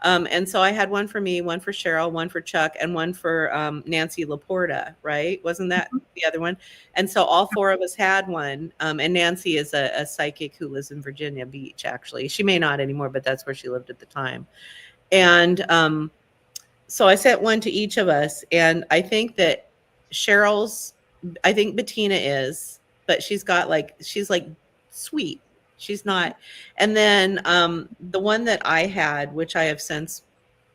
And so I had one for me, one for Cheryl, one for Chuck, and one for Nancy Laporta, right? Wasn't that the other one? And so all 4 of us had one. And Nancy is a psychic who lives in Virginia Beach, actually. She may not anymore, but that's where she lived at the time. And so I sent one to each of us. And I think that I think Bettina is, but she's like sweet. She's not. And then the one that I had, which I have since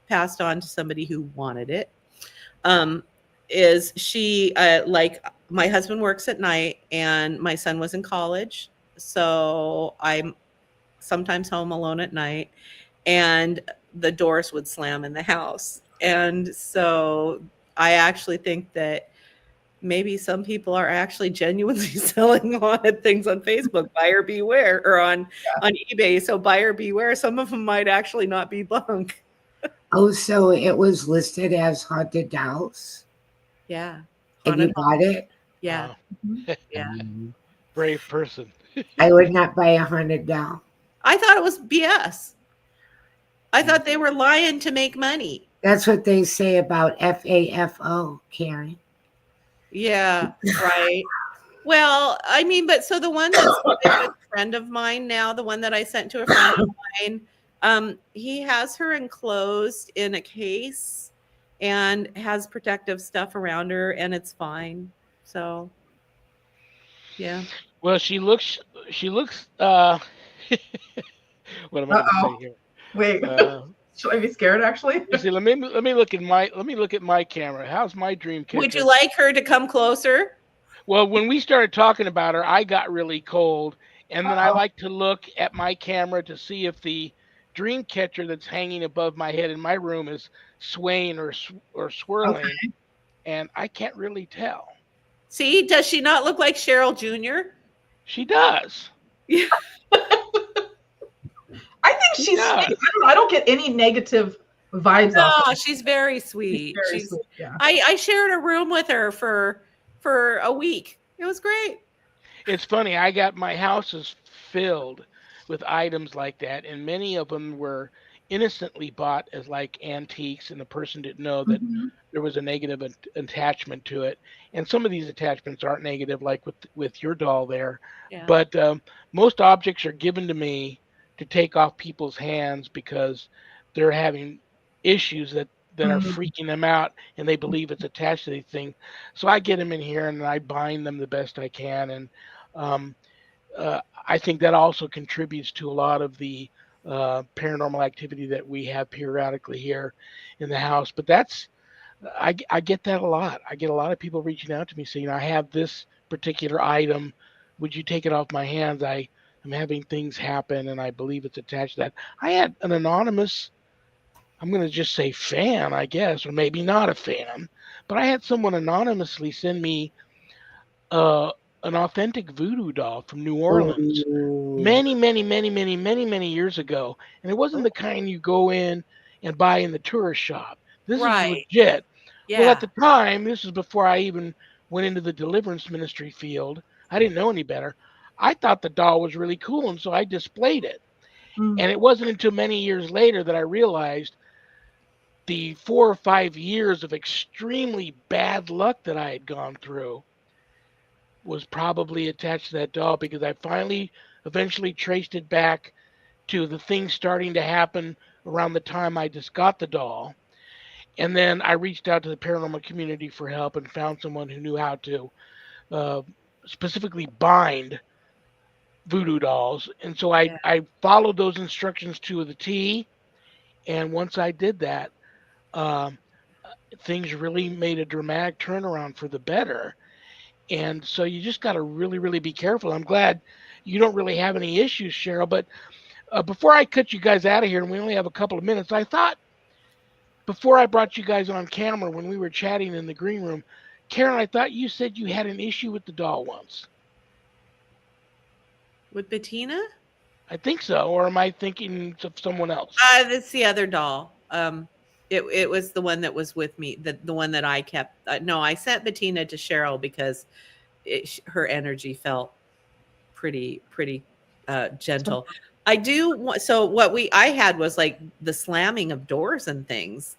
passed on to somebody who wanted it, is she, like my husband works at night and my son was in college. So I'm sometimes home alone at night and the doors would slam in the house. And so I actually think that maybe some people are actually genuinely selling haunted things on Facebook. Buyer beware, or on eBay. So buyer beware. Some of them might actually not be bunk. Oh, so it was listed as haunted dolls? Yeah. And you bought it? Yeah. Wow. Yeah. Brave person. I would not buy a haunted doll. I thought it was BS. I thought they were lying to make money. That's what they say about FAFO, Karen. Yeah, right. Well, I mean, but so the one that's with a friend of mine now, the one that I sent to a friend of mine, he has her enclosed in a case and has protective stuff around her, and it's fine. So, yeah. Well, she looks. What am I going to say Uh-oh. here? Wait. Uh, Should I be scared actually? you see, let me look at my camera. How's my dream catcher? Would you like her to come closer? Well, when we started talking about her, I got really cold, and then I Uh-oh. like to look at my camera to see if the dream catcher that's hanging above my head in my room is swaying or swirling, Okay. and I can't really tell. See, does she not look like Cheryl Jr.? She does. I think She she's does. sweet. I don't get any negative vibes off No, her. she's very She's sweet. very sweet. Yeah. I shared a room with her for a week. It was great. It's funny. I got my house is filled with items like that, and many of them were innocently bought as like antiques, and the person didn't know that Mhm. there was a negative attachment to it. And some of these attachments aren't negative, like with your doll there. Yeah. But most objects are given to me to take off people's hands because they're having issues that are Mm. freaking them out, and they believe it's attached to these things. So I get them in here and I bind them the best I can, and um, I think that also contributes to a lot of the paranormal activity that we have periodically here in the house. But I get that a lot. I get a lot of people reaching out to me saying, I have this particular item. Would you take it off my hands? I am having things happen and I believe it's attached to that. I had an anonymous, I'm going to just say fan, I guess, or maybe not a fan, but I had someone anonymously send me uh, an authentic voodoo doll from New Orleans Oh, many years ago. And it wasn't the kind you go in and buy in the tourist shop. This is Right. legit. Well, at Yeah. the time, this is before I even went into the deliverance ministry field. I didn't know any better. I thought the doll was really cool, and so I displayed it. Mm. And it wasn't until many years later that I realized the 4 or 5 years of extremely bad luck that I had gone through was probably attached to that doll, because I finally eventually traced it back to the things starting to happen around the time I just got the doll. And then I reached out to the paranormal community for help and found someone who knew how to uh, specifically bind voodoo dolls. And so Yeah. I followed those instructions to the T. And once I did that, um, things really made a dramatic turnaround for the better. And so you just got to really, really be careful. I'm glad you don't really have any issues, Cheryl. But before I cut you guys out of here, and we only have a couple of minutes, I thought before I brought you guys on camera when we were chatting in the green room, Karen, I thought you said you had an issue with the doll once. With Bettina? I think so. Or am I thinking of someone else? That's the other doll. It was the one that was with me, the one that I kept. No, I sent Bettina to Cheryl because her energy felt pretty gentle. I do. So what I had was like the slamming of doors and things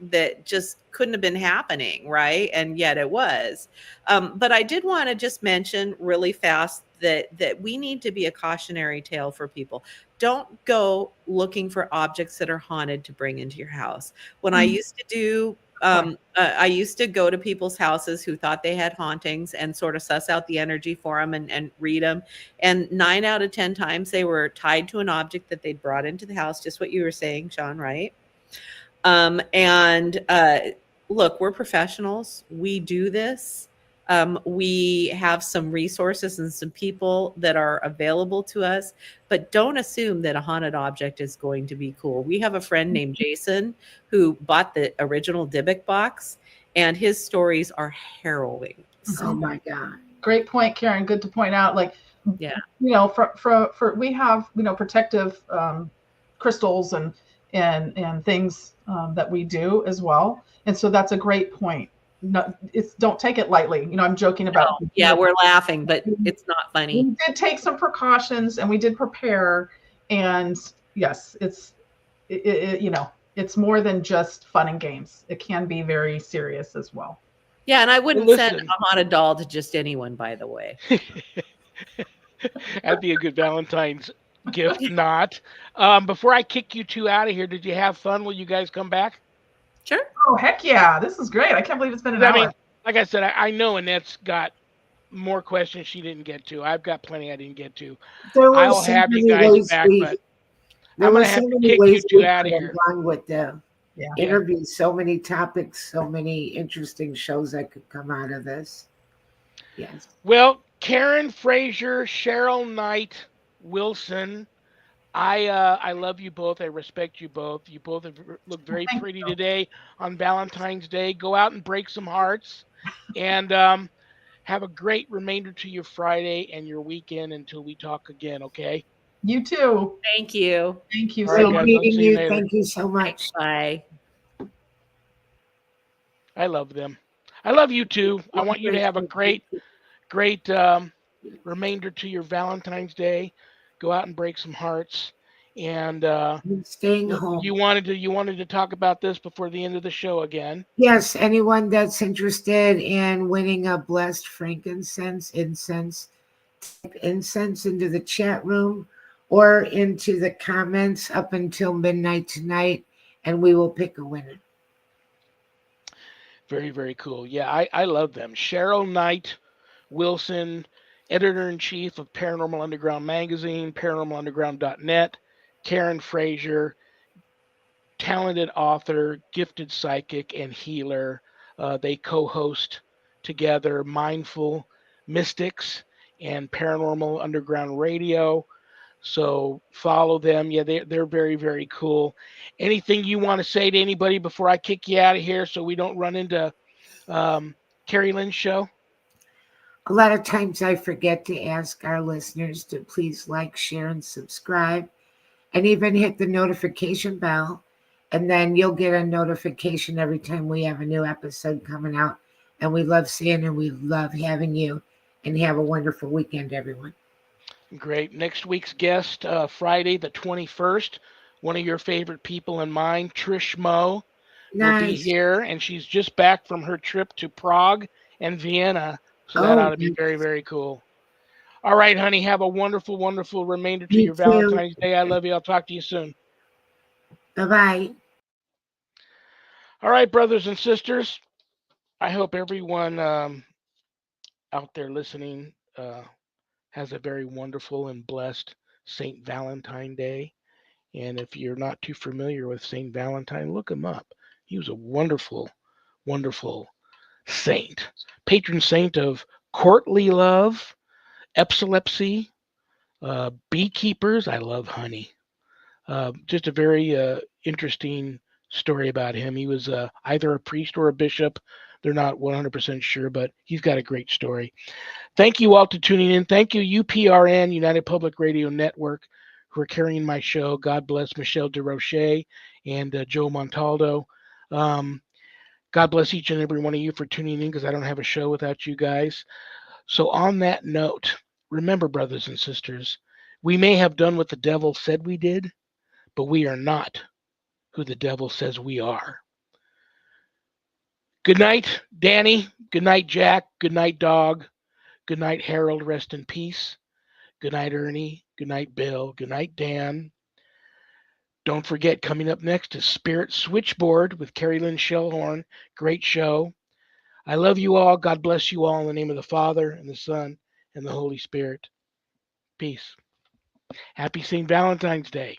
that just couldn't have been happening, right? And yet it was. But I did want to just mention really fast that we need to be a cautionary tale for people. Don't go looking for objects that are haunted to bring into your house. When I used to do I used to go to people's houses who thought they had hauntings and sort of suss out the energy for them and read them. And 9 out of 10 times they were tied to an object that they'd brought into the house, just what you were saying, Shawn, right? Look, we're professionals. We do this. We have some resources and some people that are available to us, but don't assume that a haunted object is going to be cool. We have a friend named Jason who bought the original Dybbuk box, and his stories are harrowing. oh my God. Great point, Karen. Good to point out. Like, Yeah. you know, for we have, you know, protective crystals and things that we do as well. And so that's a great point. No, don't take it lightly. You know, I'm joking about. No, yeah, we're laughing, but it's not funny. We did take some precautions and we did prepare. And yes, you know, it's more than just fun and games. It can be very serious as well. Yeah, and I wouldn't Well, send listen. a haunted doll to just anyone, by the way. That'd be a good Valentine's gift. Not. Before I kick you two out of here, did you have fun? Will you guys come back? Sure. Oh, heck yeah. This is great. I can't believe it's been an 'Cause, I hour. mean, like I said, I know Annette's got more questions she didn't get to. I've got plenty I didn't get to. There were I'll so have you many guys ways back, we but there I'm were gonna so have to many kick you ways two we out of could have here. gone with the Yeah. Yeah. interviews, so many topics, so many interesting shows that could come out of this. Yes. Well, Karen Frazier, Cheryl Knight-Wilson, I love you both. I respect you both. You both have looked very Thank pretty you. today on Valentine's Day. Go out and break some hearts, and have a great remainder to your Friday and your weekend until we talk again. Okay. You too. Thank you. Thank you All right, so Great much. guys. I'll meeting see you you. later. Thank you so much. Bye. I love them. I love you too. I want you to have a great remainder to your Valentine's Day. Go out and break some hearts. And Staying home. you wanted to talk about this before the end of the show again. Yes, anyone that's interested in winning a blessed frankincense incense, type incense into the chat room or into the comments up until midnight tonight, and we will pick a winner. Very, very cool. Yeah, I love them. Cheryl Knight-Wilson, editor-in-chief of Paranormal Underground magazine, paranormalunderground.net. Karen Frazier, talented author, gifted psychic, and healer. They co-host together Mindful Mystics and Paranormal Underground Radio. So follow them. Yeah, they're very, very cool. Anything you want to say to anybody before I kick you out of here so we don't run into Carrie Lynn's show? A lot of times I forget to ask our listeners to please like, share, and subscribe, and even hit the notification bell. And then you'll get a notification every time we have a new episode coming out. And we love seeing and we love having you. And have a wonderful weekend, everyone. Great. Next week's guest, Friday the 21st, one of your favorite people and mine, Trish Moe, will be Nice. here. And she's just back from her trip to Prague and Vienna. So that ought to be very, very cool. All right, honey. Have a wonderful, wonderful remainder to You your too. Valentine's Day. I love you. I'll talk to you soon. Bye-bye. All right, brothers and sisters. I hope everyone out there listening has a very wonderful and blessed St. Valentine Day. And if you're not too familiar with St. Valentine, look him up. He was a wonderful, wonderful saint, patron saint of courtly love, epilepsy, beekeepers. I love honey. Just a very interesting story about him. He was either a priest or a bishop. They're not 100% sure, but he's got a great story. Thank you all for tuning in. Thank you, UPRN, United Public Radio Network, who are carrying my show. God bless Michelle DeRoche and Joe Montaldo. God bless each and every one of you for tuning in because I don't have a show without you guys. So on that note, remember, brothers and sisters, we may have done what the devil said we did, but we are not who the devil says we are. Good night, Danny. Good night, Jack. Good night, Dog. Good night, Harold. Rest in peace. Good night, Ernie. Good night, Bill. Good night, Dan. Don't forget, coming up next is Spirit Switchboard with Carrie Lynn Shellhorn. Great show. I love you all. God bless you all in the name of the Father and the Son and the Holy Spirit. Peace. Happy St. Valentine's Day.